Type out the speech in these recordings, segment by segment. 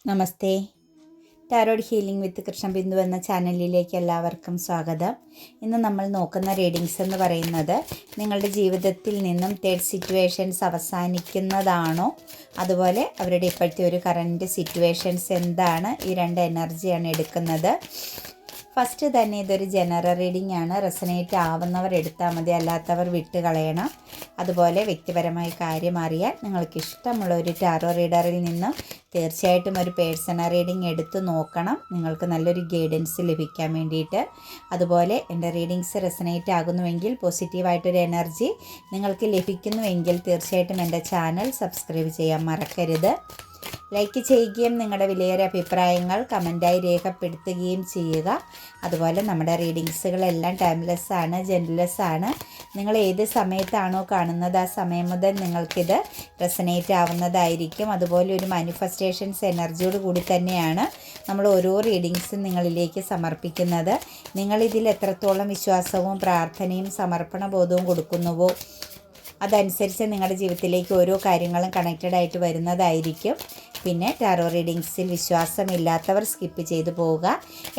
നമസ്തേ. Tarot healing വിത്ത് കൃഷ്ണബിന്ദു എന്ന ചാനലിലേക്ക് എല്ലാവർക്കും സ്വാഗതം. ഇന്ന് നമ്മൾ നോക്കുന്ന റീഡിങ്സ് എന്ന് പറയുന്നത് നിങ്ങളുടെ ജീവിതത്തിൽ നിന്നും തേർഡ് സിറ്റുവേഷൻസ് അവസാനിക്കുന്നതാണോ, അതുപോലെ അവരുടെ ഇപ്പോഴത്തെ ഒരു കറൻറ്റ് സിറ്റുവേഷൻസ് എന്താണ്, ഈ രണ്ട് എനർജിയാണ് എടുക്കുന്നത്. ഫസ്റ്റ് തന്നെ ഇതൊരു ജനറൽ റീഡിംഗ് ആണ്. റെസനേറ്റ് ആവുന്നവർ എടുത്താൽ മതി, അല്ലാത്തവർ വിട്ട് കളയണം. അതുപോലെ വ്യക്തിപരമായ കാര്യം അറിയാൻ നിങ്ങൾക്ക് ഇഷ്ടമുള്ള ഒരു ടാറോ റീഡറിൽ നിന്നും തീർച്ചയായിട്ടും ഒരു പേഴ്സണൽ റീഡിംഗ് എടുത്ത് നോക്കണം, നിങ്ങൾക്ക് നല്ലൊരു ഗൈഡൻസ് ലഭിക്കാൻ വേണ്ടിയിട്ട്. അതുപോലെ എൻ്റെ റീഡിങ്സ് റെസനേറ്റ് ആകുന്നുവെങ്കിൽ, പോസിറ്റീവായിട്ടൊരു എനർജി നിങ്ങൾക്ക് ലഭിക്കുന്നുവെങ്കിൽ തീർച്ചയായിട്ടും എൻ്റെ ചാനൽ സബ്സ്ക്രൈബ് ചെയ്യാൻ മറക്കരുത്. ലൈക്ക് ചെയ്യുകയും നിങ്ങളുടെ വിലയേറിയ അഭിപ്രായങ്ങൾ കമൻറ്റായി രേഖപ്പെടുത്തുകയും ചെയ്യുക. അതുപോലെ നമ്മുടെ റീഡിങ്സുകളെല്ലാം ടൈംലെസ് ആണ്, ജെൻഡ്ലെസ് ആണ്. നിങ്ങൾ ഏത് സമയത്താണോ കാണുന്നത് ആ സമയം മുതൽ നിങ്ങൾക്കിത് റെസനേറ്റ് ആവുന്നതായിരിക്കും. അതുപോലെ ഒരു മാനിഫെസ്റ്റേഷൻസ് എനർജിയോട് കൂടി തന്നെയാണ് നമ്മൾ ഓരോ റീഡിങ്സും നിങ്ങളിലേക്ക് സമർപ്പിക്കുന്നത്. നിങ്ങളിതിൽ എത്രത്തോളം വിശ്വാസവും പ്രാർത്ഥനയും സമർപ്പണ ബോധവും കൊടുക്കുന്നുവോ അതനുസരിച്ച് നിങ്ങളുടെ ജീവിതത്തിലേക്ക് ഓരോ കാര്യങ്ങളും കണക്റ്റഡ് ആയിട്ട് വരുന്നതായിരിക്കും. പിന്നെ ടാറോ റീഡിങ്സിൽ വിശ്വാസമില്ലാത്തവർ സ്കിപ്പ് ചെയ്ത് പോവുക.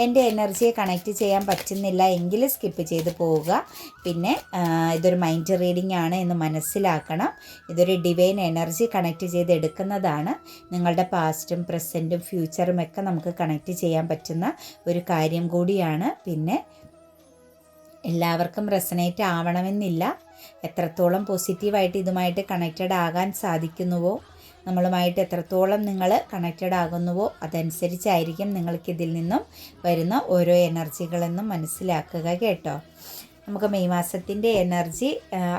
എൻ്റെ എനർജിയെ കണക്റ്റ് ചെയ്യാൻ പറ്റുന്നില്ല എങ്കിൽ സ്കിപ്പ് ചെയ്ത് പോവുക. പിന്നെ ഇതൊരു മൈൻഡ് റീഡിംഗ് ആണ് എന്ന് മനസ്സിലാക്കണം. ഇതൊരു ഡിവൈൻ എനർജി കണക്റ്റ് ചെയ്ത് എടുക്കുന്നതാണ്. നിങ്ങളുടെ പാസ്റ്റും പ്രസൻറ്റും ഫ്യൂച്ചറും ഒക്കെ നമുക്ക് കണക്റ്റ് ചെയ്യാൻ പറ്റുന്ന ഒരു കാര്യം കൂടിയാണ്. പിന്നെ എല്ലാവർക്കും റെസനേറ്റ് ആവണമെന്നില്ല. എത്രത്തോളം പോസിറ്റീവായിട്ട് ഇതുമായിട്ട് കണക്റ്റഡ് ആകാൻ സാധിക്കുന്നുവോ, നമ്മളുമായിട്ട് എത്രത്തോളം നിങ്ങൾ കണക്റ്റഡ് ആകുന്നുവോ അതനുസരിച്ചായിരിക്കും നിങ്ങൾക്കിതിൽ നിന്നും വരുന്ന ഓരോ എനർജികളെന്നും മനസ്സിലാക്കുക കേട്ടോ. നമുക്ക് മെയ് മാസത്തിൻ്റെ എനർജി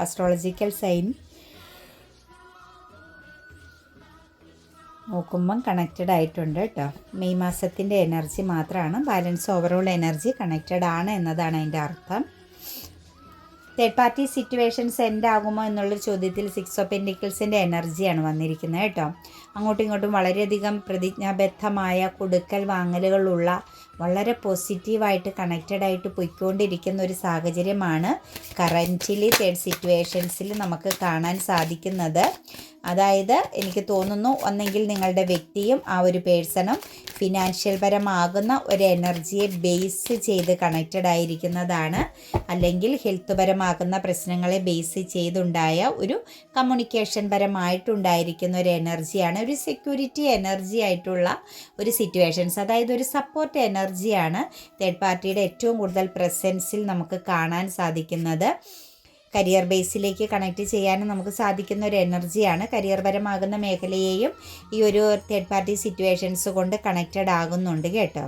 അസ്ട്രോളജിക്കൽ സൈൻ നോക്കുമ്പം കണക്റ്റഡ് ആയിട്ടുണ്ട് കേട്ടോ. മെയ് മാസത്തിൻ്റെ എനർജി മാത്രമാണ്, ബാലൻസ് ഓവറോൾ എനർജി കണക്റ്റഡ് ആണ് എന്നതാണ് അതിൻ്റെ അർത്ഥം. തേർഡ് പാർട്ടി സിറ്റുവേഷൻസ് എൻഡ് ആകുമോ എന്നുള്ളൊരു ചോദ്യത്തിൽ 6 ഓഫ് പെൻറ്റിക്കിൾസിൻ്റെ എനർജിയാണ് വന്നിരിക്കുന്നത് കേട്ടോ. അങ്ങോട്ടും ഇങ്ങോട്ടും വളരെയധികം പ്രതിജ്ഞാബദ്ധമായ കൊടുക്കൽ വാങ്ങലുകളുള്ള വളരെ പോസിറ്റീവായിട്ട് കണക്റ്റഡ് ആയിട്ട് പോയിക്കൊണ്ടിരിക്കുന്ന ഒരു സാഹചര്യമാണ് കറൻറ്റ്ലി തേർഡ് സിറ്റുവേഷൻസിൽ നമുക്ക് കാണാൻ സാധിക്കുന്നത്. അതായത് എനിക്ക് തോന്നുന്നു ഒന്നെങ്കിൽ നിങ്ങളുടെ വ്യക്തിയും ആ ഒരു പേഴ്സണും ഫിനാൻഷ്യൽ പരമാകുന്ന ഒരു എനർജിയെ ബേസ് ചെയ്ത് കണക്റ്റഡ് ആയിരിക്കുന്നതാണ്, അല്ലെങ്കിൽ ഹെൽത്ത് പരമാകുന്ന പ്രശ്നങ്ങളെ ബേസ് ചെയ്തുണ്ടായ ഒരു കമ്മ്യൂണിക്കേഷൻ പരമായിട്ടുണ്ടായിരിക്കുന്ന ഒരു എനർജിയാണ്, ഒരു സെക്യൂരിറ്റി എനർജി ആയിട്ടുള്ള ഒരു സിറ്റുവേഷൻസ്. അതായത് ഒരു സപ്പോർട്ട് എനർജിയാണ് തേർഡ് പാർട്ടിയുടെ ഏറ്റവും കൂടുതൽ പ്രസൻസിൽ നമുക്ക് കാണാൻ സാധിക്കുന്നത്. കരിയർ ബേസിലേക്ക് കണക്റ്റ് ചെയ്യാനും നമുക്ക് സാധിക്കുന്ന ഒരു എനർജിയാണ്. കരിയർ പരമാകുന്ന മേഖലയെയും ഈ ഒരു തേർഡ് പാർട്ടി സിറ്റുവേഷൻസ് കൊണ്ട് കണക്റ്റഡ് ആകുന്നുണ്ട് കേട്ടോ.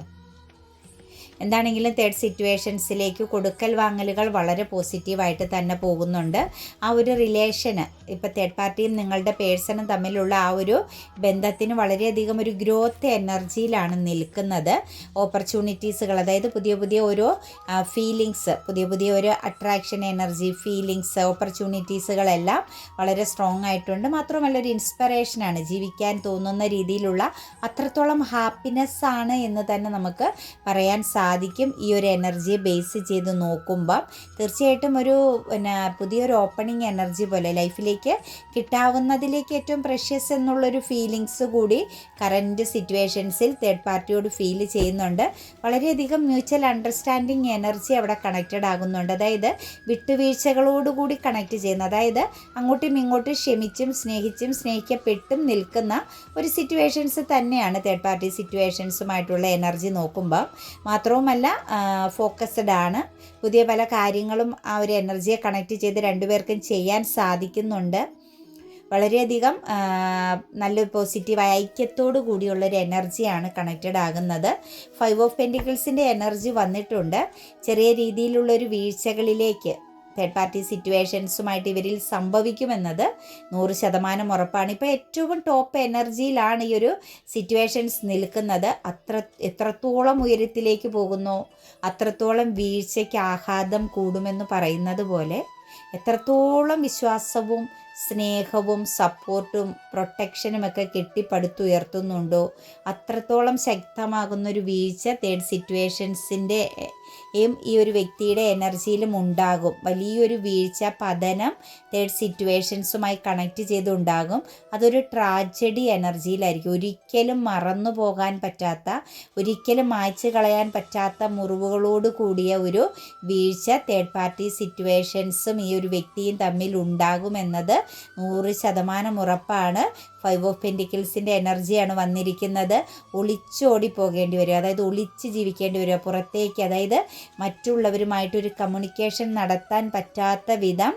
എന്താണെങ്കിലും തേർഡ് സിറ്റുവേഷൻസിലേക്ക് കൊടുക്കൽ വാങ്ങലുകൾ വളരെ പോസിറ്റീവായിട്ട് തന്നെ പോകുന്നുണ്ട്. ആ ഒരു റിലേഷന് ഇപ്പോൾ തേർഡ് പാർട്ടിയും നിങ്ങളുടെ പേഴ്സണും തമ്മിലുള്ള ആ ഒരു ബന്ധത്തിന് വളരെയധികം ഒരു ഗ്രോത്ത് എനർജിയിലാണ് നിൽക്കുന്നത്. ഓപ്പർച്യൂണിറ്റീസുകൾ, അതായത് പുതിയ പുതിയ ഓരോ ഫീലിങ്സ്, പുതിയ പുതിയ ഒരു അട്രാക്ഷൻ എനർജി, ഫീലിങ്സ്, ഓപ്പർച്യൂണിറ്റീസുകളെല്ലാം വളരെ സ്ട്രോങ് ആയിട്ടുണ്ട്. മാത്രമല്ല ഒരു ഇൻസ്പിറേഷനാണ്, ജീവിക്കാൻ തോന്നുന്ന രീതിയിലുള്ള അത്രത്തോളം ഹാപ്പിനെസ് ആണ് എന്ന് തന്നെ നമുക്ക് പറയാൻ സാധിക്കും. ഈ ഒരു എനർജിയെ ബേസ് ചെയ്ത് നോക്കുമ്പം തീർച്ചയായിട്ടും ഒരു പുതിയൊരു ഓപ്പണിംഗ് എനർജി പോലെ ലൈഫിലേക്ക് കിട്ടാവുന്നതിലേക്ക് ഏറ്റവും പ്രഷ്യസ് എന്നുള്ളൊരു ഫീലിങ്സ് കൂടി കറൻറ്റ് സിറ്റുവേഷൻസിൽ തേർഡ് പാർട്ടിയോട് ഫീൽ ചെയ്യുന്നുണ്ട്. വളരെയധികം മ്യൂച്വൽ അണ്ടർസ്റ്റാൻഡിങ് എനർജി അവിടെ കണക്റ്റഡ് ആകുന്നുണ്ട്. അതായത് വിട്ടുവീഴ്ചകളോടുകൂടി കണക്റ്റ് ചെയ്യുന്ന, അതായത് അങ്ങോട്ടും ഇങ്ങോട്ടും ക്ഷമിച്ചും സ്നേഹിച്ചും സ്നേഹിക്കപ്പെട്ടും നിൽക്കുന്ന ഒരു സിറ്റുവേഷൻസ് തന്നെയാണ് തേർഡ് പാർട്ടി സിറ്റുവേഷൻസുമായിട്ടുള്ള എനർജി നോക്കുമ്പോൾ. മാത്രവുമല്ല ഫോക്കസ്ഡ് ആണ്. പുതിയ പല കാര്യങ്ങളും ആ ഒരു എനർജിയെ കണക്റ്റ് ചെയ്ത് രണ്ടുപേർക്കും ചെയ്യാൻ സാധിക്കുന്നുണ്ട്. വളരെയധികം നല്ലൊരു പോസിറ്റീവായ ഐക്യത്തോടു കൂടിയുള്ളൊരു എനർജിയാണ് കണക്റ്റഡ് ആകുന്നത്. 5 ഓഫ് പെൻറ്റിക്കിൾസിൻ്റെ എനർജി വന്നിട്ടുണ്ട്. ചെറിയ രീതിയിലുള്ളൊരു വീഴ്ചകളിലേക്ക് തേർഡ് പാർട്ടി സിറ്റുവേഷൻസുമായിട്ട് ഇവരിൽ സംഭവിക്കുമെന്നത് 100% ഉറപ്പാണ്. ഇപ്പോൾ ഏറ്റവും ടോപ്പ് എനർജിയിലാണ് ഈ ഒരു സിറ്റുവേഷൻസ് നിൽക്കുന്നത്. എത്രത്തോളം ഉയരത്തിലേക്ക് പോകുന്നോ അത്രത്തോളം വീഴ്ചയ്ക്ക് ആഘാതം കൂടുമെന്ന് പറയുന്നത് പോലെ എത്രത്തോളം വിശ്വാസവും സ്നേഹവും സപ്പോർട്ടും പ്രൊട്ടക്ഷനുമൊക്കെ കെട്ടിപ്പടുത്തുയർത്തുന്നുണ്ടോ, അത്രത്തോളം ശക്തമാകുന്നൊരു വീഴ്ച തേർഡ് സിറ്റുവേഷൻസിൻ്റെ ഈ ഒരു വ്യക്തിയുടെ എനർജിയിലും ഉണ്ടാകും. വലിയൊരു വീഴ്ച, പതനം തേർഡ് സിറ്റുവേഷൻസുമായി കണക്ട് ചെയ്തുണ്ടാകും. അതൊരു ട്രാജഡി എനർജിയിലായിരിക്കും. ഒരിക്കലും മറന്നു പോകാൻ പറ്റാത്ത, ഒരിക്കലും മായ്ച്ചു കളയാൻ പറ്റാത്ത മുറിവുകളോട് കൂടിയ ഒരു വീഴ്ച തേർഡ് പാർട്ടി സിറ്റുവേഷൻസും ഈ ഒരു വ്യക്തിയും തമ്മിൽ ഉണ്ടാകുമെന്നത് 100% ഉറപ്പാണ്. 5 ഓഫ് പെൻറ്റിക്കിൾസിൻ്റെ എനർജിയാണ് വന്നിരിക്കുന്നത്. ഒളിച്ചോടി പോകേണ്ടി വരും, അതായത് ഒളിച്ച് ജീവിക്കേണ്ടി വരിക പുറത്തേക്ക്, അതായത് മറ്റുള്ളവരുമായിട്ടൊരു കമ്മ്യൂണിക്കേഷൻ നടത്താൻ പറ്റാത്ത വിധം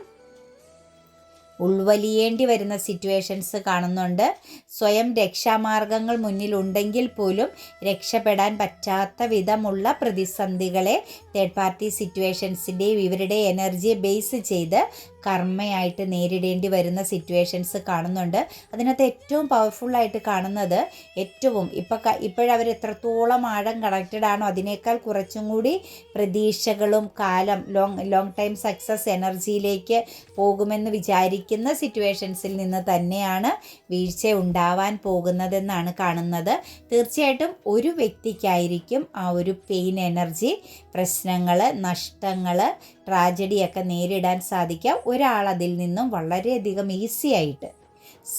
ഉൾവലിയേണ്ടി വരുന്ന സിറ്റുവേഷൻസ് കാണുന്നുണ്ട്. സ്വയം രക്ഷാമാർഗങ്ങൾ മുന്നിലുണ്ടെങ്കിൽ പോലും രക്ഷപ്പെടാൻ പറ്റാത്ത വിധമുള്ള പ്രതിസന്ധികളെ തേർഡ് പാർട്ടി സിറ്റുവേഷൻസിൻ്റെയും ഇവരുടെ എനർജിയെ ബേസ് ചെയ്ത് കർമ്മയായിട്ട് നേരിടേണ്ടി വരുന്ന സിറ്റുവേഷൻസ് കാണുന്നുണ്ട്. അതിനകത്ത് ഏറ്റവും പവർഫുള്ളായിട്ട് കാണുന്നത്, ഇപ്പോഴവർ എത്രത്തോളം ആഴം കണക്റ്റഡ് ആണോ അതിനേക്കാൾ കുറച്ചും കൂടി പ്രതീക്ഷകളും കാലം ലോങ് ടൈം സക്സസ് എനർജിയിലേക്ക് പോകുമെന്ന് വിചാരിക്കുന്ന സിറ്റുവേഷൻസിൽ നിന്ന് തന്നെയാണ് വീഴ്ച ഉണ്ടാവാൻ പോകുന്നതെന്നാണ് കാണുന്നത്. തീർച്ചയായിട്ടും ഒരു വ്യക്തിക്കായിരിക്കും ആ ഒരു പെയിൻ എനർജി, പ്രശ്നങ്ങൾ, നഷ്ടങ്ങൾ, ട്രാജഡിയൊക്കെ നേരിടാൻ സാധിക്കുക. ഒരാൾ അതിൽ നിന്നും വളരെയധികം ഈസി ആയിട്ട്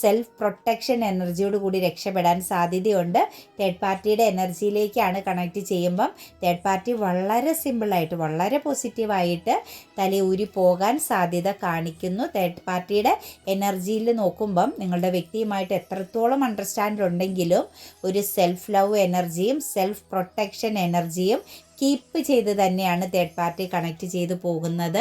സെൽഫ് പ്രൊട്ടക്ഷൻ എനർജിയോട് കൂടി രക്ഷപ്പെടാൻ സാധ്യതയുണ്ട്. തേർഡ് പാർട്ടിയുടെ എനർജിയിലേക്കാണ് കണക്ട് ചെയ്യുമ്പം തേർഡ് പാർട്ടി വളരെ സിമ്പിളായിട്ട്, വളരെ പോസിറ്റീവായിട്ട് തലയൂരി പോകാൻ സാധ്യത കാണിക്കുന്നു. തേർഡ് പാർട്ടിയുടെ എനർജിയിൽ നോക്കുമ്പം നിങ്ങളുടെ വ്യക്തിയുമായിട്ട് എത്രത്തോളം അണ്ടർസ്റ്റാൻഡ് ഉണ്ടെങ്കിലും ഒരു സെൽഫ് ലവ് എനർജിയും സെൽഫ് പ്രൊട്ടക്ഷൻ എനർജിയും കീപ്പ് ചെയ്ത് തന്നെയാണ് തേർഡ് പാർട്ടി കണക്ട് ചെയ്ത് പോകുന്നത്.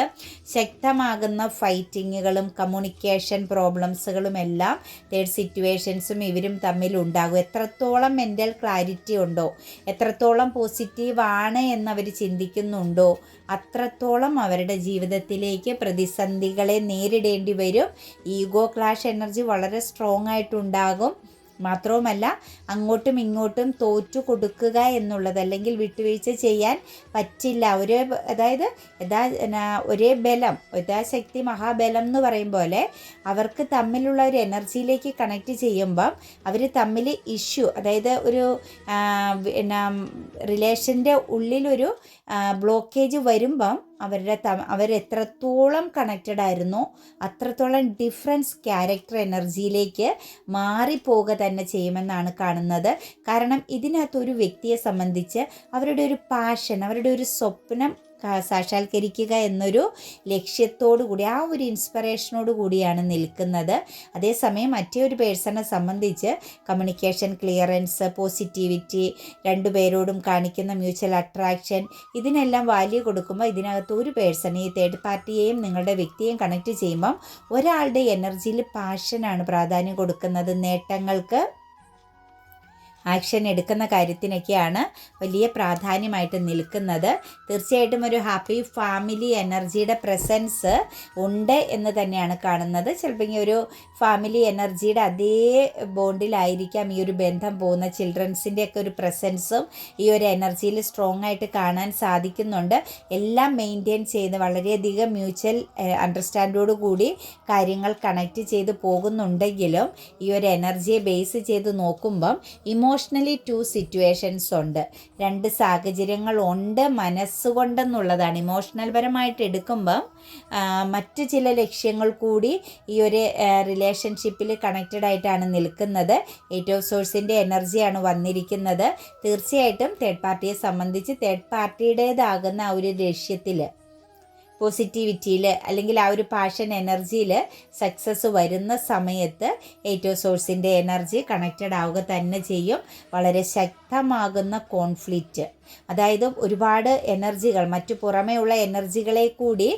ശക്തമാകുന്ന ഫൈറ്റിങ്ങുകളും കമ്മ്യൂണിക്കേഷൻ പ്രോബ്ലംസുകളും എല്ലാം തേർഡ് സിറ്റുവേഷൻസും ഇവരും തമ്മിൽ ഉണ്ടാകും. എത്രത്തോളം മെൻ്റൽ ക്ലാരിറ്റി ഉണ്ടോ, എത്രത്തോളം പോസിറ്റീവാണ് എന്നവർ ചിന്തിക്കുന്നുണ്ടോ, അത്രത്തോളം അവരുടെ ജീവിതത്തിലേക്ക് പ്രതിസന്ധികളെ നേരിടേണ്ടി വരും. ഈഗോ ക്ലാഷ് എനർജി വളരെ സ്ട്രോങ് ആയിട്ടുണ്ടാകും. മാത്രവുമല്ല, അങ്ങോട്ടും ഇങ്ങോട്ടും തോറ്റു കൊടുക്കുക എന്നുള്ളത്, അല്ലെങ്കിൽ വിട്ടുവീഴ്ച ചെയ്യാൻ പറ്റില്ല. അതായത് ഒരേ ബലം, യഥാശക്തി മഹാബലം എന്ന് പറയും പോലെ അവർക്ക് തമ്മിലുള്ള ഒരു എനർജിയിലേക്ക് കണക്ട് ചെയ്യുമ്പം അവർ തമ്മിൽ ഇഷ്യൂ, അതായത് ഒരു റിലേഷൻ്റെ ഉള്ളിലൊരു ബ്ലോക്കേജ് വരുമ്പം അവരെത്രത്തോളം കണക്റ്റഡ് ആയിരുന്നോ അത്രത്തോളം ഡിഫറൻസ് ക്യാരക്ടർ എനർജിയിലേക്ക് മാറിപ്പോവുക തന്നെ ചെയ്യുമെന്നാണ് കാണുന്നത്. കാരണം ഇതിനകത്തൊരു വ്യക്തിയെ സംബന്ധിച്ച് അവരുടെ ഒരു പാഷൻ, അവരുടെ ഒരു സ്വപ്നം സാക്ഷാത്കരിക്കുക എന്നൊരു ലക്ഷ്യത്തോടു കൂടി, ആ ഒരു ഇൻസ്പിറേഷനോട് കൂടിയാണ് നിൽക്കുന്നത്. അതേസമയം മറ്റേ ഒരു പേഴ്സണെ സംബന്ധിച്ച് കമ്മ്യൂണിക്കേഷൻ ക്ലിയറൻസ്, പോസിറ്റിവിറ്റി, രണ്ടുപേരോടും കാണിക്കുന്ന മ്യൂച്വൽ അട്രാക്ഷൻ, ഇതിനെല്ലാം വാല്യൂ കൊടുക്കുമ്പോൾ ഇതിനകത്ത് ഒരു പേഴ്സൺ, ഈ തേർഡ് പാർട്ടിയെയും നിങ്ങളുടെ വ്യക്തിയെയും കണക്ട് ചെയ്യുമ്പം ഒരാളുടെ എനർജിയിൽ പാഷനാണ് പ്രാധാന്യം കൊടുക്കുന്നത്. നേട്ടങ്ങൾക്ക്, ആക്ഷൻ എടുക്കുന്ന കാര്യത്തിനൊക്കെയാണ് വലിയ പ്രാധാന്യമായിട്ട് നിൽക്കുന്നത്. തീർച്ചയായിട്ടും ഒരു ഹാപ്പി ഫാമിലി എനർജിയുടെ പ്രസൻസ് ഉണ്ട് എന്ന് തന്നെയാണ് കാണുന്നത്. ചിലപ്പോൾ ഒരു ഫാമിലി എനർജിയുടെ അതേ ബോണ്ടിലായിരിക്കാം ഈ ഒരു ബന്ധം പോകുന്ന. ചിൽഡ്രൻസിൻ്റെയൊക്കെ ഒരു പ്രസൻസും ഈ ഒരു എനർജിയിൽ സ്ട്രോങ് ആയിട്ട് കാണാൻ സാധിക്കുന്നുണ്ട്. എല്ലാം മെയിൻറ്റെയിൻ ചെയ്ത് വളരെയധികം മ്യൂച്വൽ അണ്ടർസ്റ്റാൻഡോട് കൂടി കാര്യങ്ങൾ കണക്ട് ചെയ്ത് പോകുന്നുണ്ടെങ്കിലും ഈ ഒരു എനർജിയെ ബേസ് ചെയ്ത് നോക്കുമ്പം ഇമോഷണലി 2 സിറ്റുവേഷൻസ് ഉണ്ട്, 2 സാഹചര്യങ്ങളുണ്ട് മനസ്സുകൊണ്ടെന്നുള്ളതാണ്. ഇമോഷണൽ പരമായിട്ട് എടുക്കുമ്പം മറ്റ് ചില ലക്ഷ്യങ്ങൾ കൂടി ഈ ഒരു റിലേഷൻഷിപ്പിൽ കണക്റ്റഡ് ആയിട്ടാണ് നിൽക്കുന്നത്. 8 ഓഫ് സോഴ്സിൻ്റെ എനർജിയാണ് വന്നിരിക്കുന്നത്. തീർച്ചയായിട്ടും തേർഡ് പാർട്ടിയെ സംബന്ധിച്ച് തേർഡ് പാർട്ടിയുടേതാകുന്ന ആ ഒരു ലക്ഷ്യത്തിൽ, പോസിറ്റിവിറ്റിയിൽ, അല്ലെങ്കിൽ ആ ഒരു പാഷൻ എനർജിയിൽ സക്സസ് വരുന്ന സമയത്ത് 8 ഓഫ് സോഴ്സിൻ്റെ എനർജി കണക്റ്റഡ് ആവുക തന്നെ ചെയ്യും. വളരെ ശക്തമാകുന്ന കോൺഫ്ലിക്റ്റ്, അതായത് ഒരുപാട് എനർജികൾ, മറ്റു പുറമേ ഉള്ള എനർജികളെ കൂടി,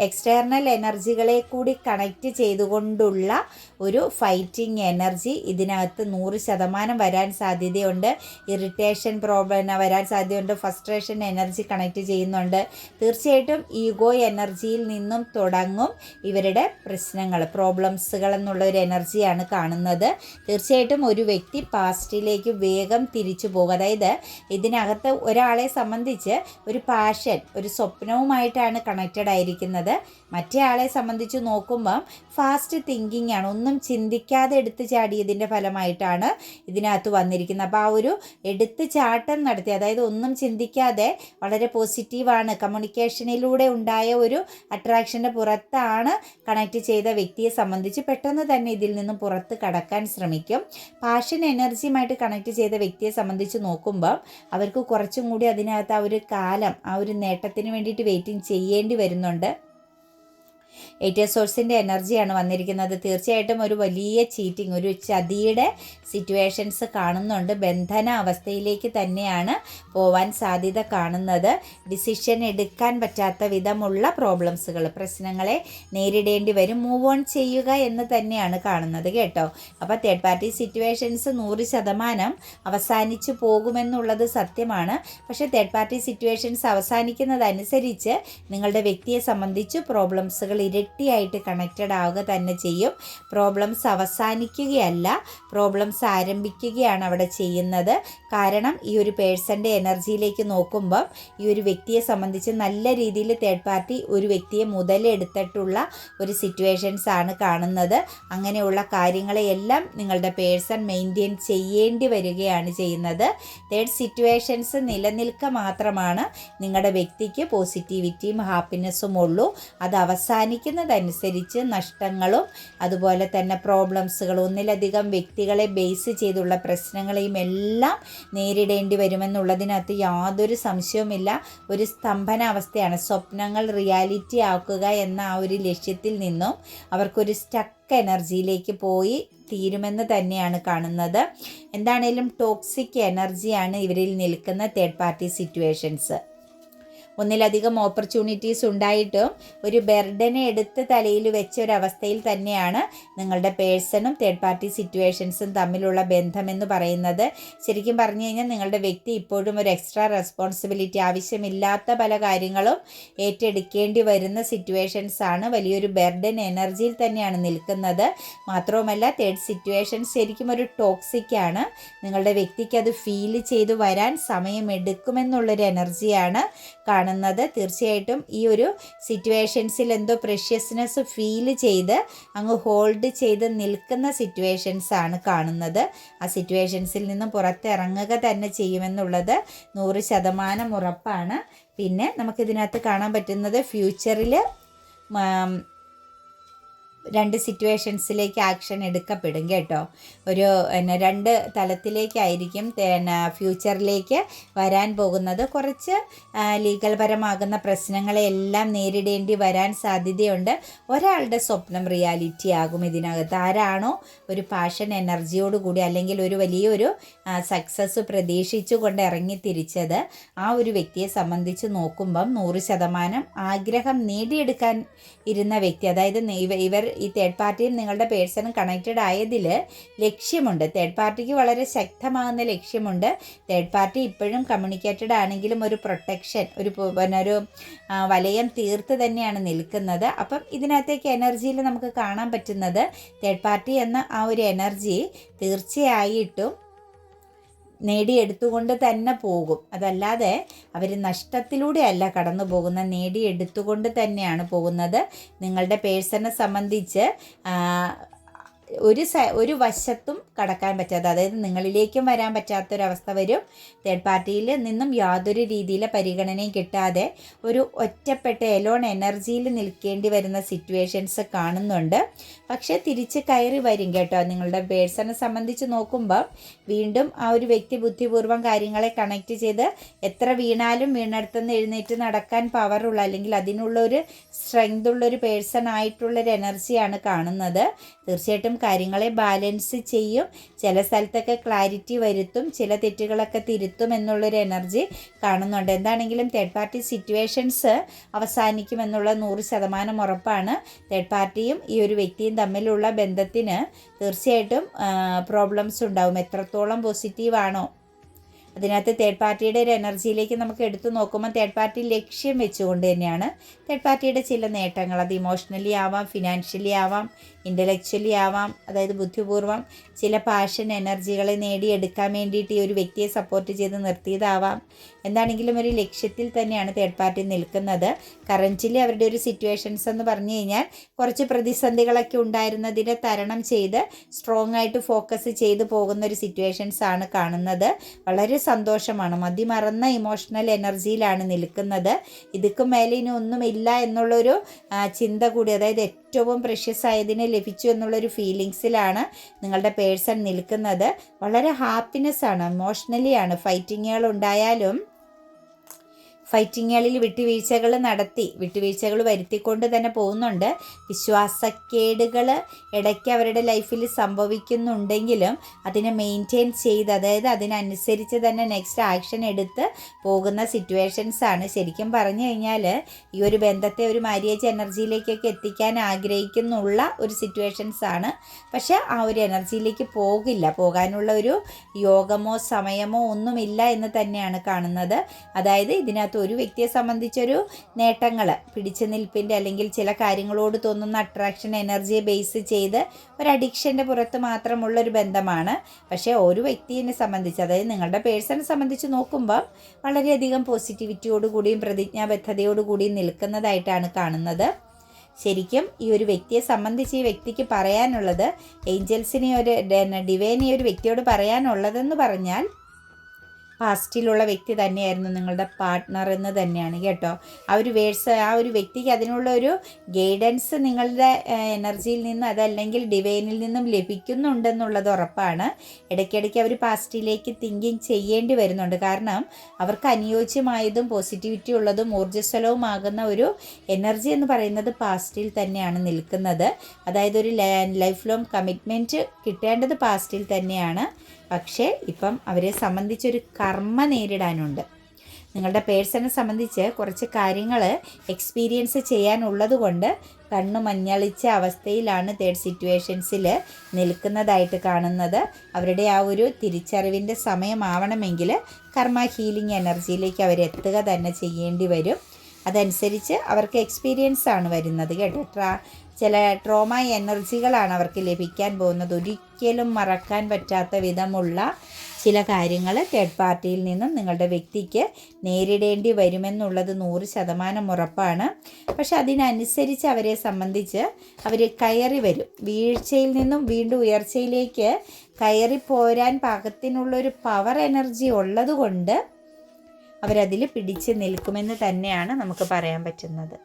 എക്സ്റ്റേർണൽ എനർജികളെ കൂടി കണക്റ്റ് ചെയ്തുകൊണ്ടുള്ള ഒരു ഫൈറ്റിംഗ് എനർജി ഇതിനകത്ത് 100% വരാൻ സാധ്യതയുണ്ട്. ഇറിറ്റേഷൻ പ്രോബ്ലം വരാൻ സാധ്യതയുണ്ട്. ഫ്രസ്ട്രേഷൻ എനർജി കണക്റ്റ് ചെയ്യുന്നുണ്ട്. തീർച്ചയായിട്ടും ഈഗോ എനർജിയിൽ നിന്നും തുടങ്ങും ഇവരുടെ പ്രശ്നങ്ങൾ, പ്രോബ്ലംസുകൾ എന്നുള്ള ഒരു എനർജിയാണ് കാണുന്നത്. തീർച്ചയായിട്ടും ഒരു വ്യക്തി പാസ്റ്റിലേക്ക് വേഗം തിരിച്ചു പോകും. അതായത് ഇതിനകത്ത് ഒരാളെ സംബന്ധിച്ച് ഒരു പാഷൻ, ഒരു സ്വപ്നവുമായിട്ടാണ് കണക്റ്റഡ് ആയിരിക്കുന്നത്. മറ്റേ ആളെ സംബന്ധിച്ച് നോക്കുമ്പം ഫാസ്റ്റ് തിങ്കിങ് ആണ്, ഒന്നും ചിന്തിക്കാതെ എടുത്തു ചാടിയതിൻ്റെ ഫലമായിട്ടാണ് ഇതിനകത്ത് വന്നിരിക്കുന്നത്. അപ്പോൾ ആ ഒരു എടുത്ത് ചാട്ടം നടത്തി, അതായത് ഒന്നും ചിന്തിക്കാതെ വളരെ പോസിറ്റീവാണ്, കമ്മ്യൂണിക്കേഷനിലൂടെ ഉണ്ടായ ഒരു അട്രാക്ഷൻ്റെ പുറത്താണ് കണക്റ്റ് ചെയ്ത വ്യക്തിയെ സംബന്ധിച്ച് പെട്ടെന്ന് തന്നെ ഇതിൽ നിന്നും പുറത്ത് കടക്കാൻ ശ്രമിക്കും. പാഷൻ എനർജിയുമായിട്ട് കണക്റ്റ് ചെയ്ത വ്യക്തിയെ സംബന്ധിച്ച് നോക്കുമ്പം അവർക്ക് കുറച്ചും കൂടി അതിനകത്ത് ആ ഒരു കാലം, ആ ഒരു നേട്ടത്തിന് വേണ്ടിയിട്ട് വെയിറ്റിംഗ് ചെയ്യേണ്ടി വരുന്നുണ്ട്. 8 സോഴ്സിൻ്റെ എനർജിയാണ് വന്നിരിക്കുന്നത്. തീർച്ചയായിട്ടും ഒരു വലിയ ചീറ്റിംഗ്, ഒരു ചതിയുടെ സിറ്റുവേഷൻസ് കാണുന്നുണ്ട്. ബന്ധന അവസ്ഥയിലേക്ക് തന്നെയാണ് പോവാൻ സാധ്യത കാണുന്നത്. ഡിസിഷൻ എടുക്കാൻ പറ്റാത്ത വിധമുള്ള പ്രോബ്ലംസുകൾ, പ്രശ്നങ്ങളെ നേരിടേണ്ടി വരും. മൂവ് ഓൺ ചെയ്യുക എന്ന് തന്നെയാണ് കാണുന്നത് കേട്ടോ. അപ്പോൾ തേർഡ് പാർട്ടി സിറ്റുവേഷൻസ് 100% അവസാനിച്ചു പോകുമെന്നുള്ളത് സത്യമാണ്. പക്ഷേ തേർഡ് പാർട്ടി സിറ്റുവേഷൻസ് അവസാനിക്കുന്നതനുസരിച്ച് നിങ്ങളുടെ വ്യക്തിയെ സംബന്ധിച്ച് പ്രോബ്ലംസുകൾ ഇരട്ടിയായിട്ട് കണക്റ്റഡ് ആവുക തന്നെ ചെയ്യും. പ്രോബ്ലംസ് അവസാനിക്കുകയല്ല, പ്രോബ്ലംസ് ആരംഭിക്കുകയാണ് അവിടെ ചെയ്യുന്നത്. കാരണം ഈ ഒരു പേഴ്സൻ്റെ എനർജിയിലേക്ക് നോക്കുമ്പം ഈ ഒരു വ്യക്തിയെ സംബന്ധിച്ച് നല്ല രീതിയിൽ തേർഡ് പാർട്ടി ഒരു വ്യക്തിയെ മുതലെടുത്തിട്ടുള്ള ഒരു സിറ്റുവേഷൻസ് ആണ് കാണുന്നത്. അങ്ങനെയുള്ള കാര്യങ്ങളെയെല്ലാം നിങ്ങളുടെ പേഴ്സൺ മെയിൻറ്റെയിൻ ചെയ്യേണ്ടി വരികയാണ് ചെയ്യുന്നത്. തേർഡ് സിറ്റുവേഷൻസ് നിലനിൽക്കുക മാത്രമാണ് നിങ്ങളുടെ വ്യക്തിക്ക് പോസിറ്റിവിറ്റിയും ഹാപ്പിനെസ്സും ഉള്ളൂ. അത് അവസാനിക്കുന്നതനുസരിച്ച് നഷ്ടങ്ങളും അതുപോലെ തന്നെ പ്രോബ്ലംസുകളും ഒന്നിലധികം വ്യക്തികളെ ബേസ് ചെയ്തുള്ള പ്രശ്നങ്ങളെയും എല്ലാം നേരിടേണ്ടി വരുമെന്നുള്ളതിനകത്ത് യാതൊരു സംശയവുമില്ല. ഒരു സ്തംഭനാവസ്ഥയാണ്. സ്വപ്നങ്ങൾ റിയാലിറ്റി ആക്കുക എന്ന ആ ഒരു ലക്ഷ്യത്തിൽ നിന്നും അവർക്കൊരു സ്റ്റക്ക് എനർജിയിലേക്ക് പോയി തീരുമെന്ന് തന്നെയാണ് കാണുന്നത്. എന്താണേലും ടോക്സിക് എനർജിയാണ് ഇവരിൽ നിൽക്കുന്ന തേർഡ് പാർട്ടി സിറ്റുവേഷൻസ്. ഒന്നിലധികം ഓപ്പർച്യൂണിറ്റീസ് ഉണ്ടായിട്ടും ഒരു ബർഡനെ എടുത്ത് തലയിൽ വെച്ച ഒരവസ്ഥയിൽ തന്നെയാണ് നിങ്ങളുടെ പേഴ്സണും തേർഡ് പാർട്ടി സിറ്റുവേഷൻസും തമ്മിലുള്ള ബന്ധമെന്ന് പറയുന്നത്. ശരിക്കും പറഞ്ഞു കഴിഞ്ഞാൽ നിങ്ങളുടെ വ്യക്തി ഇപ്പോഴും ഒരു എക്സ്ട്രാ റെസ്പോൺസിബിലിറ്റി, ആവശ്യമില്ലാത്ത പല കാര്യങ്ങളും ഏറ്റെടുക്കേണ്ടി വരുന്ന സിറ്റുവേഷൻസാണ്. വലിയൊരു ബർഡൻ എനർജിയിൽ തന്നെയാണ് നിൽക്കുന്നത്. മാത്രവുമല്ല തേർഡ് സിറ്റുവേഷൻസ് ശരിക്കും ഒരു ടോക്സിക്കാണ്. നിങ്ങളുടെ വ്യക്തിക്ക് അത് ഫീൽ ചെയ്തു വരാൻ സമയമെടുക്കുമെന്നുള്ളൊരു എനർജിയാണ് കാണുന്നത്. തീർച്ചയായിട്ടും ഈ ഒരു സിറ്റുവേഷൻസിൽ എന്തോ പ്രഷ്യസ്നെസ് ഫീൽ ചെയ്ത് അങ്ങ് ഹോൾഡ് ചെയ്ത് നിൽക്കുന്ന സിറ്റുവേഷൻസ് ആണ് കാണുന്നത്. ആ സിറ്റുവേഷൻസിൽ നിന്നും പുറത്തിറങ്ങുക തന്നെ ചെയ്യുമെന്നുള്ളത് 100% ഉറപ്പാണ്. പിന്നെ നമുക്കിതിനകത്ത് കാണാൻ പറ്റുന്നത് ഫ്യൂച്ചറിൽ 2 സിറ്റുവേഷൻസിലേക്ക് ആക്ഷൻ എടുക്കപ്പെടും കേട്ടോ. ഒരു 2 തലത്തിലേക്കായിരിക്കും ഫ്യൂച്ചറിലേക്ക് വരാൻ പോകുന്നത്. കുറച്ച് ലീഗൽ പരമാകുന്ന പ്രശ്നങ്ങളെല്ലാം നേരിടേണ്ടി വരാൻ സാധ്യതയുണ്ട്. ഒരാളുടെ സ്വപ്നം റിയാലിറ്റി ആകും ഇതിനകത്ത്. ആരാണോ ഒരു പാഷൻ എനർജിയോടുകൂടി അല്ലെങ്കിൽ ഒരു വലിയൊരു സക്സസ് പ്രതീക്ഷിച്ചുകൊണ്ട് ഇറങ്ങി തിരിച്ചത്, ആ ഒരു വ്യക്തിയെ സംബന്ധിച്ച് നോക്കുമ്പം 100% ആഗ്രഹം നേടിയെടുക്കാൻ ഇരുന്ന വ്യക്തി, അതായത് ഇവർ ഈ തേർഡ് പാർട്ടിയും നിങ്ങളുടെ പേഴ്സണും കണക്റ്റഡ് ആയതിൽ ലക്ഷ്യമുണ്ട്. തേർഡ് പാർട്ടിക്ക് വളരെ ശക്തമാകുന്ന ലക്ഷ്യമുണ്ട്. തേർഡ് പാർട്ടി ഇപ്പോഴും കമ്മ്യൂണിക്കേറ്റഡ് ആണെങ്കിലും ഒരു പ്രൊട്ടക്ഷൻ, ഒരു വലയം തീർത്ത് തന്നെയാണ് നിൽക്കുന്നത്. അപ്പം ഇതിനകത്തേക്ക് എനർജിയിൽ നമുക്ക് കാണാൻ പറ്റുന്നത് തേർഡ് പാർട്ടി എന്ന ആ ഒരു എനർജി തീർച്ചയായിട്ടും നേടിയെടുത്തുകൊണ്ട് തന്നെ പോകും. അതല്ലാതെ അവർ നഷ്ടത്തിലൂടെയല്ല കടന്നു പോകുന്നത്, നേടിയെടുത്തുകൊണ്ട് തന്നെയാണ് പോകുന്നത്. നിങ്ങളുടെ പേഴ്സണെ സംബന്ധിച്ച് ഒരു വശത്തും കടക്കാൻ പറ്റാത്ത, അതായത് നിങ്ങളിലേക്കും വരാൻ പറ്റാത്തൊരവസ്ഥ വരും. തേർഡ് പാർട്ടിയിൽ നിന്നും യാതൊരു രീതിയിലെ പരിഗണനയും കിട്ടാതെ ഒരു ഒറ്റപ്പെട്ട എലോൺ എനർജിയിൽ നിൽക്കേണ്ടി വരുന്ന സിറ്റുവേഷൻസ് കാണുന്നുണ്ട്. പക്ഷേ തിരിച്ച് കയറി വരും കേട്ടോ. നിങ്ങളുടെ പേഴ്സണെ സംബന്ധിച്ച് നോക്കുമ്പോൾ വീണ്ടും ആ ഒരു വ്യക്തി ബുദ്ധിപൂർവ്വം കാര്യങ്ങളെ കണക്റ്റ് ചെയ്ത് എത്ര വീണാലും വീണെടുത്തുനിന്ന് എഴുന്നേറ്റ് നടക്കാൻ പവറുള്ള അല്ലെങ്കിൽ അതിനുള്ളൊരു സ്ട്രെങ്ത് ഉള്ളൊരു പേഴ്സൺ ആയിട്ടുള്ളൊരു എനർജിയാണ് കാണുന്നത്. തീർച്ചയായിട്ടും കാര്യങ്ങളെ ബാലൻസ് ചെയ്യും. ചില സ്ഥലത്തൊക്കെ ക്ലാരിറ്റി വരുത്തും, ചില തെറ്റുകളൊക്കെ തിരുത്തും എന്നുള്ളൊരു എനർജി കാണുന്നുണ്ട്. എന്താണെങ്കിലും തേർഡ് പാർട്ടി സിറ്റുവേഷൻസ് അവസാനിക്കുമെന്നുള്ള 100% ഉറപ്പാണ്. തേർഡ് പാർട്ടിയും ഈ ഒരു വ്യക്തിയും തമ്മിലുള്ള ബന്ധത്തിന് തീർച്ചയായിട്ടും പ്രോബ്ലംസ് ഉണ്ടാവും. എത്രത്തോളം പോസിറ്റീവാണോ അതിനകത്ത് തേർഡ് പാർട്ടിയുടെ ഒരു എനർജിയിലേക്ക് നമുക്ക് എടുത്തു നോക്കുമ്പോൾ തേർഡ് പാർട്ടി ലക്ഷ്യം വെച്ചുകൊണ്ട് തന്നെയാണ് തേർഡ് പാർട്ടിയുടെ ചില നേട്ടങ്ങൾ, അത് ഇമോഷണലി ആവാം, ഫിനാൻഷ്യലി ആവാം, ഇൻ്റലക്ച്വലി ആവാം, അതായത് ബുദ്ധിപൂർവ്വം ചില പാഷൻ എനർജികളെ നേടിയെടുക്കാൻ വേണ്ടിയിട്ട് ഈ ഒരു വ്യക്തിയെ സപ്പോർട്ട് ചെയ്ത് നിർത്തിയതാവാം. എന്താണെങ്കിലും ഒരു ലക്ഷ്യത്തിൽ തന്നെയാണ് തേർഡ് പാർട്ടി നിൽക്കുന്നത്. കറൻറ്റ്ലി അവരുടെ ഒരു സിറ്റുവേഷൻസ് എന്ന് പറഞ്ഞു കഴിഞ്ഞാൽ കുറച്ച് പ്രതിസന്ധികളൊക്കെ ഉണ്ടായിരുന്നതിനെ തരണം ചെയ്ത് സ്ട്രോങ് ആയിട്ട് ഫോക്കസ് ചെയ്ത് പോകുന്ന ഒരു സിറ്റുവേഷൻസ് ആണ് കാണുന്നത്. വളരെ സന്തോഷമാണ്, മതിമറന്ന ഇമോഷണൽ എനർജിയിലാണ് നിൽക്കുന്നത്. ഇതൊക്കെ മേലെ ഇനി ഒന്നുമില്ല എന്നുള്ളൊരു ചിന്ത കൂടി, അതായത് ഏറ്റവും പ്രഷ്യസ് ആയതിനെ ലഭിച്ചു എന്നുള്ളൊരു ഫീലിങ്സിലാണ് നിങ്ങളുടെ പേഴ്സൺ നിൽക്കുന്നത്. വളരെ ഹാപ്പിനെസ് ആണ്, ഇമോഷണലി ആണ്. ഫൈറ്റിങ്ങുകൾ ഉണ്ടായാലും ഫൈറ്റിങ്ങുകളിൽ വിട്ടുവീഴ്ചകൾ വരുത്തിക്കൊണ്ട് തന്നെ പോകുന്നുണ്ട്. വിശ്വാസക്കേടുകൾ ഇടയ്ക്ക് അവരുടെ ലൈഫിൽ സംഭവിക്കുന്നുണ്ടെങ്കിലും അതിനെ മെയിൻറ്റെയിൻ ചെയ്ത്, അതായത് അതിനനുസരിച്ച് തന്നെ നെക്സ്റ്റ് ആക്ഷൻ എടുത്ത് പോകുന്ന സിറ്റുവേഷൻസാണ്. ശരിക്കും പറഞ്ഞു കഴിഞ്ഞാൽ ഈ ഒരു ബന്ധത്തെ ഒരു മാര്യേജ് എനർജിയിലേക്കൊക്കെ എത്തിക്കാൻ ആഗ്രഹിക്കുന്നുള്ള ഒരു സിറ്റുവേഷൻസാണ്. പക്ഷേ ആ ഒരു എനർജിയിലേക്ക് പോകാനുള്ള ഒരു യോഗമോ സമയമോ ഒന്നുമില്ല എന്ന് തന്നെയാണ് കാണുന്നത്. അതായത് ഇതിനകത്ത് ഒരു വ്യക്തിയെ സംബന്ധിച്ചൊരു നേട്ടങ്ങൾ, പിടിച്ചു നിൽപ്പിൻ്റെ അല്ലെങ്കിൽ ചില കാര്യങ്ങളോട് തോന്നുന്ന അട്രാക്ഷൻ എനർജിയെ ബേസ് ചെയ്ത് ഒരു അഡിക്ഷൻ്റെ പുറത്ത് മാത്രമുള്ളൊരു ബന്ധമാണ്. പക്ഷേ ഒരു വ്യക്തിയെ സംബന്ധിച്ച്, അതായത് നിങ്ങളുടെ പേഴ്സണെ സംബന്ധിച്ച് നോക്കുമ്പോൾ വളരെയധികം പോസിറ്റിവിറ്റിയോടുകൂടിയും പ്രതിജ്ഞാബദ്ധതയോടുകൂടിയും നിൽക്കുന്നതായിട്ടാണ് കാണുന്നത്. ശരിക്കും ഈ ഒരു വ്യക്തിയെ സംബന്ധിച്ച് ഈ വ്യക്തിക്ക് പറയാനുള്ളത്, ഏഞ്ചൽസിനെ ഡിവൈനെ ഒരു വ്യക്തിയോട് പറയാനുള്ളതെന്ന് പറഞ്ഞാൽ, പാസ്റ്റിലുള്ള വ്യക്തി തന്നെയായിരുന്നു നിങ്ങളുടെ പാർട്ട്ണർ എന്ന് തന്നെയാണ് കേട്ടോ. ആ ഒരു വ്യക്തിക്ക് അതിനുള്ള ഒരു ഗൈഡൻസ് നിങ്ങളുടെ എനർജിയിൽ നിന്ന് അതല്ലെങ്കിൽ ഡിവൈനിൽ നിന്നും ലഭിക്കുന്നുണ്ടെന്നുള്ളത് ഉറപ്പാണ്. ഇടയ്ക്കിടയ്ക്ക് അവർ പാസ്റ്റിലേക്ക് തിങ്കിങ് ചെയ്യേണ്ടി വരുന്നുണ്ട്. കാരണം അവർക്ക് അനുയോജ്യമായതും പോസിറ്റിവിറ്റി ഉള്ളതും ഊർജ്ജസ്വലവുമാകുന്ന ഒരു എനർജി എന്ന് പറയുന്നത് പാസ്റ്റിൽ തന്നെയാണ് നിൽക്കുന്നത്. അതായത് ഒരു ലൈഫ് ലോങ് കമ്മിറ്റ്മെൻറ്റ് കിട്ടേണ്ടത് പാസ്റ്റിൽ തന്നെയാണ്. പക്ഷേ ഇപ്പം അവരെ സംബന്ധിച്ചൊരു കർമ്മ നേരിടാനുണ്ട്. നിങ്ങളുടെ പേഴ്സണെ സംബന്ധിച്ച് കുറച്ച് കാര്യങ്ങൾ എക്സ്പീരിയൻസ് ചെയ്യാനുള്ളത് കൊണ്ട് കണ്ണു മഞ്ഞളിച്ച അവസ്ഥയിലാണ് തേർഡ് സിറ്റുവേഷൻസിൽ നിൽക്കുന്നതായിട്ട് കാണുന്നത്. അവരുടെ ആ ഒരു തിരിച്ചറിവിൻ്റെ സമയമാവണമെങ്കിൽ കർമ്മ ഹീലിംഗ് എനർജിയിലേക്ക് അവരെത്തുക തന്നെ ചെയ്യേണ്ടി വരും. അതനുസരിച്ച് അവർക്ക് എക്സ്പീരിയൻസ് ആണ് വരുന്നത് കേട്ടോ. ചില ട്രോമ എനർജികളാണ് അവർക്ക് ലഭിക്കാൻ പോകുന്നത്. ഒരിക്കലും മറക്കാൻ പറ്റാത്ത വിധമുള്ള ചില കാര്യങ്ങൾ തേർഡ് പാർട്ടിയിൽ നിന്നും നിങ്ങളുടെ വ്യക്തിക്ക് നേരിടേണ്ടി വരുമെന്നുള്ളത് 100% ഉറപ്പാണ്. പക്ഷെ അതിനനുസരിച്ച് അവരെ സംബന്ധിച്ച് അവർ കയറി വരും. വീഴ്ചയിൽ നിന്നും വീണ്ടും ഉയർച്ചയിലേക്ക് കയറി പോരാൻ പാകത്തിനുള്ളൊരു പവർ എനർജി ഉള്ളതുകൊണ്ട് അവരതിൽ പിടിച്ച് നിൽക്കുമെന്ന് തന്നെയാണ് നമുക്ക് പറയാൻ പറ്റുന്നത്.